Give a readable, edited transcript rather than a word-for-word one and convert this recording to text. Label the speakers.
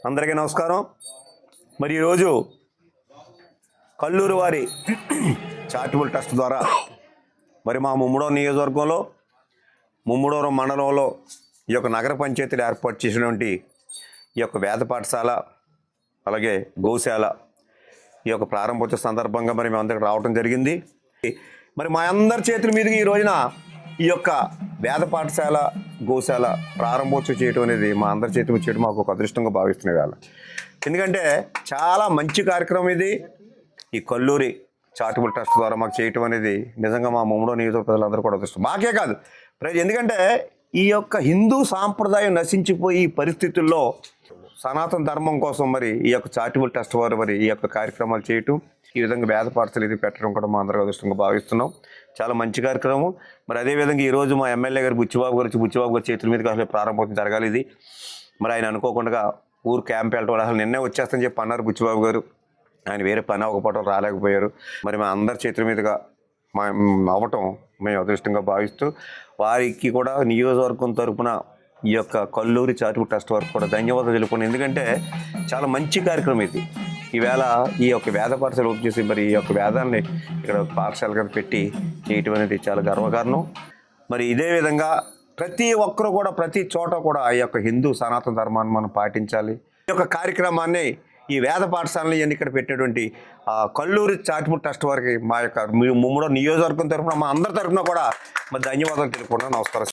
Speaker 1: అందరికీ నమస్కారం. మరి ఈరోజు కల్లూరు వారి చారిటబుల్ ట్రస్ట్ ద్వారా మరి మా ముమ్మడోరం నియోజకవర్గంలో ముమ్మడోరం మండలంలో ఈ యొక్క నగర పంచాయతీలు ఏర్పాటు చేసినటువంటి ఈ యొక్క వేద పాఠశాల అలాగే గోశాల ఈ యొక్క ప్రారంభోత్సవ సందర్భంగా మరి మేమందరికి రావడం జరిగింది. మరి మా అందరి చేతుల మీదుగా ఈ రోజున ఈ యొక్క వేద పాఠశాల గోశాల ప్రారంభోత్సవం చేయడం అనేది మా అందరి చేతులు చేయడం మాకు ఒక అదృష్టంగా భావిస్తున్న వేళ. ఎందుకంటే చాలా మంచి కార్యక్రమం ఇది. ఈ కల్లూరి చారిటబుల్ ట్రస్ట్ ద్వారా మాకు చేయటం అనేది నిజంగా మా ముమ్మడోరం నియోజక ప్రజలందరూ కూడా అదృష్టం. మాకే కాదు ఎందుకంటే ఈ యొక్క హిందూ సాంప్రదాయం నశించిపోయి ఈ పరిస్థితుల్లో సనాతన ధర్మం కోసం మరి ఈ యొక్క చారిటబుల్ ట్రస్ట్ వారు మరి ఈ యొక్క కార్యక్రమాలు చేయటం, ఈ విధంగా వేద పాఠశాల ఇది పెట్టడం కూడా మా అందరూ అదృష్టంగా భావిస్తున్నాం. చాలా మంచి కార్యక్రమం. మరి అదేవిధంగా ఈరోజు మా ఎమ్మెల్యే గారు బుచ్చిబాబు గారు చేతుల మీదకి అసలు ప్రారంభం జరగాలి ఇది. మరి ఆయన అనుకోకుండా ఊరు క్యాంప్ వెళ్ళడం అసలు నిన్నే వచ్చేస్తని చెప్పి అన్నారు బుచ్చిబాబు గారు. ఆయన వేరే పని అవ్వకపోవడం రాలేకపోయారు. మరి మా అందరి చేతుల మీదుగా అవ్వటం మేము అదృష్టంగా భావిస్తూ వారికి కూడా నియోజకవర్గం తరపున ఈ యొక్క కల్లూరి చారిటబుల్ ట్రస్ట్ వారికి కూడా ధన్యవాదాలు తెలుపుకున్నాను. ఎందుకంటే చాలా మంచి కార్యక్రమం ఇది. ఈవేళ ఈ యొక్క వేద పాఠశాల ఓపెన్ చేసి మరి ఈ యొక్క వేదాన్ని ఇక్కడ పాఠశాల కింద పెట్టి చేయటం అనేది చాలా గర్వకారణం. మరి ఇదే విధంగా ప్రతి ఒక్కరు కూడా ప్రతి చోట కూడా ఈ యొక్క హిందూ సనాతన ధర్మాన్ని మనం పాటించాలి. ఈ యొక్క కార్యక్రమాన్ని ఈ వేద పాఠశాలని ఇక్కడ పెట్టినటువంటి కల్లూరి చారిటబుల్ ట్రస్ట్ వారికి మా యొక్క ముమ్మడోరం నియోజకవర్గం తరఫున మా అందరి తరఫున కూడా మరి ధన్యవాదాలు తెలుపుకుంటున్నాను. నమస్కారం.